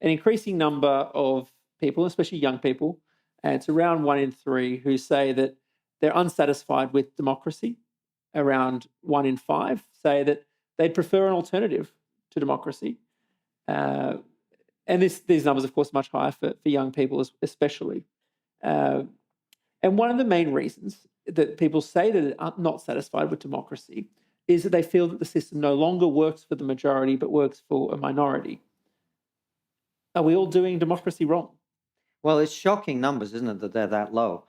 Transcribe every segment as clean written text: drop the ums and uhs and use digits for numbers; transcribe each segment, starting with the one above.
an increasing number of people, especially young people, and it's around 1 in 3 who say that they're unsatisfied with democracy. Around 1 in 5 say that they'd prefer an alternative to democracy. And these numbers, of course, are much higher for young people especially. And one of the main reasons that people say that they're not satisfied with democracy is that they feel that the system no longer works for the majority but works for a minority. Are we all doing democracy wrong? Well, it's shocking numbers, isn't it, that they're that low?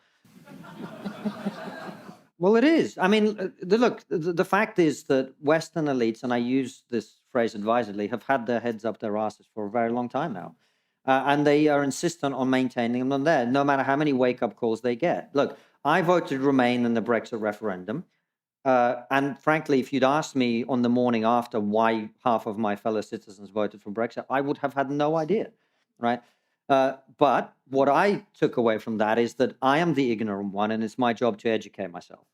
Well, it is. I mean, look, the fact is that Western elites, and I use this phrase advisedly, have had their heads up their asses for a very long time now. And they are insistent on maintaining them there, no matter how many wake-up calls they get. Look, I voted Remain in the Brexit referendum. And frankly, if you'd asked me on the morning after why half of my fellow citizens voted for Brexit, I would have had no idea, right? But what I took away from that is that I am the ignorant one, and it's my job to educate myself,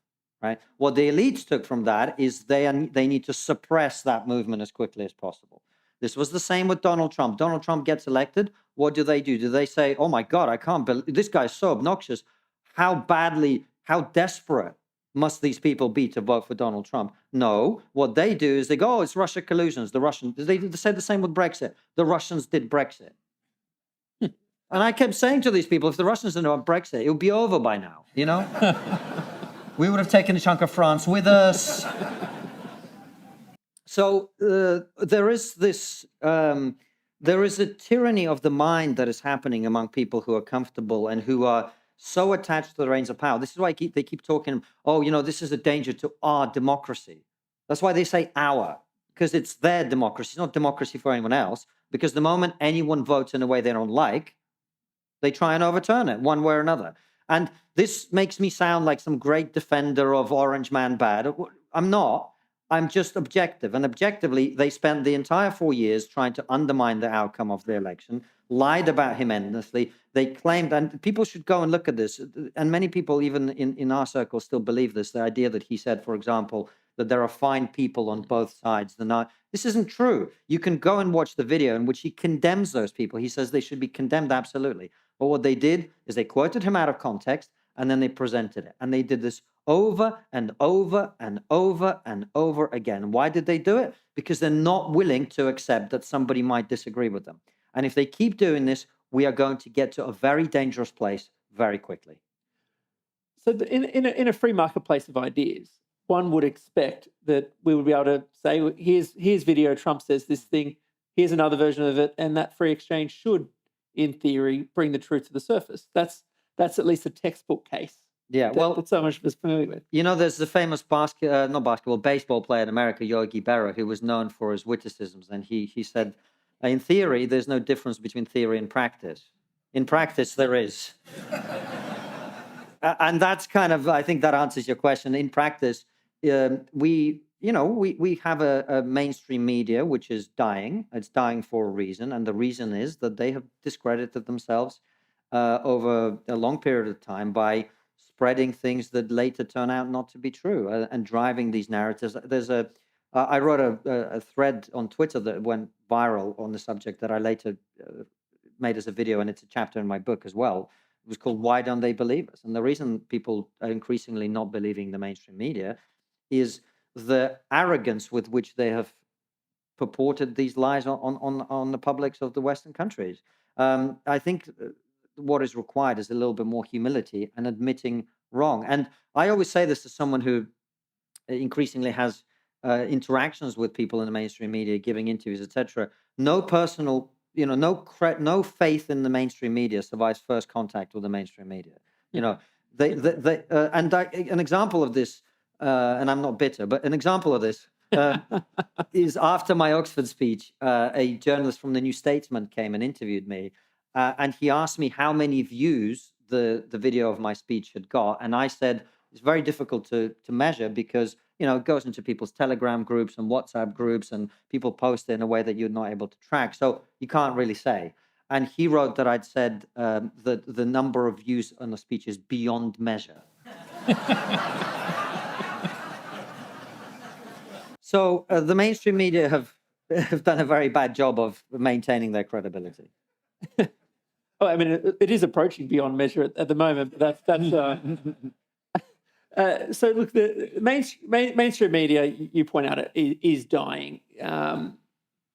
right? What the elites took from that is they need to suppress that movement as quickly as possible. This was the same with Donald Trump. Donald Trump gets elected. What do? Do they say, oh my God, I can't believe this guy's so obnoxious. How desperate must these people be to vote for Donald Trump? No, what they do is they go, oh, it's Russia collusions. The Russians, they said the same with Brexit. The Russians did Brexit. And I kept saying to these people, if the Russians didn't know about Brexit, it would be over by now, you know? We would have taken a chunk of France with us. So there is a tyranny of the mind that is happening among people who are comfortable and who are so attached to the reins of power. This is why they keep talking, oh, you know, this is a danger to our democracy. That's why they say our, because it's their democracy. It's not democracy for anyone else, because the moment anyone votes in a way they don't like, they try and overturn it one way or another. And this makes me sound like some great defender of Orange Man bad. I'm not. I'm just objective. And objectively, they spent the entire 4 years trying to undermine the outcome of the election, lied about him endlessly. They claimed, and people should go and look at this, and many people, even in our circle, still believe this, the idea that he said, for example, that there are fine people on both sides. This isn't true. You can go and watch the video in which he condemns those people. He says they should be condemned, absolutely. But what they did is they quoted him out of context, and then they presented it. And they did this over and over and over and over again. Why did they do it? Because they're not willing to accept that somebody might disagree with them. And if they keep doing this, we are going to get to a very dangerous place very quickly. So in a free marketplace of ideas, one would expect that we would be able to say, here's video, Trump says this thing, here's another version of it, and that free exchange should, in theory, bring the truth to the surface. That's at least a textbook case. Yeah, that so much of us familiar with. You know, there's the famous baseball player in America, Yogi Berra, who was known for his witticisms, and he said, in theory, there's no difference between theory and practice. In practice, there is. And that's kind of, I think that answers your question. In practice, we have a mainstream media which is dying. It's dying for a reason, and the reason is that they have discredited themselves over a long period of time by spreading things that later turn out not to be true and driving these narratives. I wrote a thread on Twitter that went viral on the subject that I later made as a video, and it's a chapter in my book as well. It was called "Why Don't They Believe Us?" And the reason people are increasingly not believing the mainstream media is the arrogance with which they have purported these lies on the publics of the Western countries. I think what is required is a little bit more humility and admitting wrong. And I always say this to someone who increasingly has interactions with people in the mainstream media, giving interviews, etc. No personal, no faith in the mainstream media survives first contact with the mainstream media. You know, an example of this, and I'm not bitter, but an example of this is after my Oxford speech, a journalist from the New Statesman came and interviewed me, and he asked me how many views the video of my speech had got, and I said it's very difficult to measure because it goes into people's Telegram groups and WhatsApp groups, and people post it in a way that you're not able to track, so you can't really say. And he wrote that I'd said that the number of views on the speech is beyond measure. So the mainstream media have done a very bad job of maintaining their credibility. Oh, I mean, it is approaching beyond measure at the moment, but that's. So look, the mainstream media, you point out, is dying.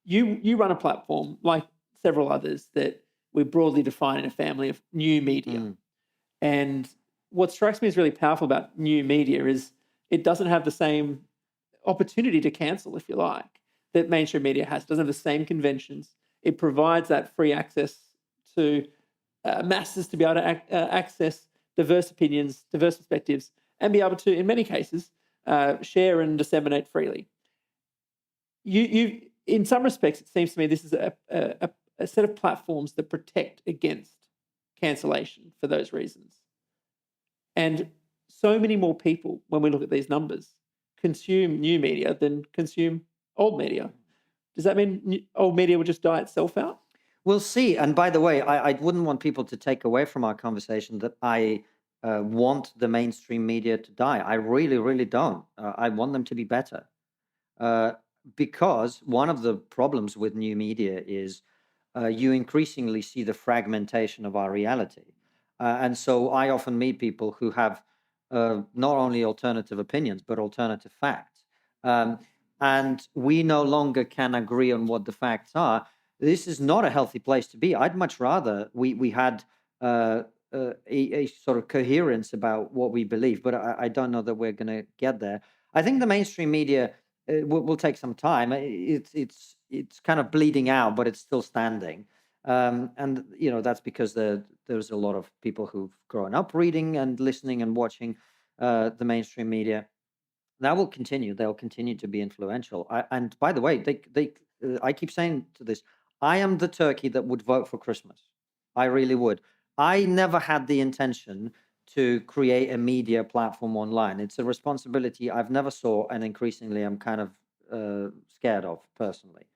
You run a platform like several others that we broadly define in a family of new media. And what strikes me as really powerful about new media is it doesn't have the same opportunity to cancel, if you like, that mainstream media has. It doesn't have the same conventions. It provides that free access to masses to be able to access diverse opinions, diverse perspectives, and be able to, in many cases, share and disseminate freely. In some respects, it seems to me this is a set of platforms that protect against cancellation for those reasons. And so many more people, when we look at these numbers, consume new media than consume old media. Does that mean old media will just die itself out? We'll see. And by the way, I wouldn't want people to take away from our conversation that I want the mainstream media to die. I really, really don't. I want them to be better. Because one of the problems with new media is you increasingly see the fragmentation of our reality. And so I often meet people who have not only alternative opinions, but alternative facts. And we no longer can agree on what the facts are. This is not a healthy place to be. I'd much rather we had a sort of coherence about what we believe, but I don't know that we're going to get there. I think the mainstream media will take some time. It's kind of bleeding out, but it's still standing. And that's because there's a lot of people who've grown up reading and listening and watching the mainstream media. That will continue. They'll continue to be influential. And by the way, I keep saying to this, I am the turkey that would vote for Christmas. I really would. I never had the intention to create a media platform online. It's a responsibility I've never saw, and increasingly I'm kind of scared of personally.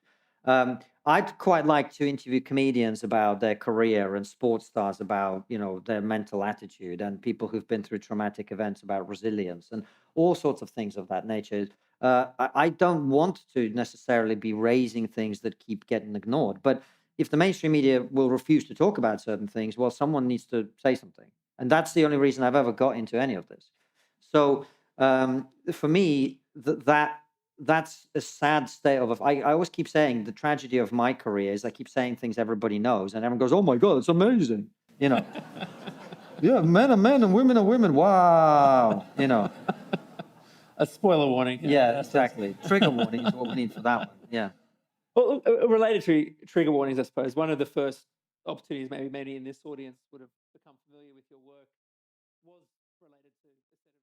I'd quite like to interview comedians about their career and sports stars about, their mental attitude, and people who've been through traumatic events about resilience and all sorts of things of that nature. I don't want to necessarily be raising things that keep getting ignored. But if the mainstream media will refuse to talk about certain things, well, someone needs to say something. And that's the only reason I've ever got into any of this. So for me, that's a sad state of. I always keep saying the tragedy of my career is I keep saying things everybody knows, and everyone goes, "Oh my God, it's amazing!" Yeah, men are men and women are women. Wow, A spoiler warning. Yeah, exactly. Trigger warning is what we need for that one. Yeah. Well, related to trigger warnings, I suppose one of the first opportunities maybe many in this audience would have become familiar with your work was related to a set of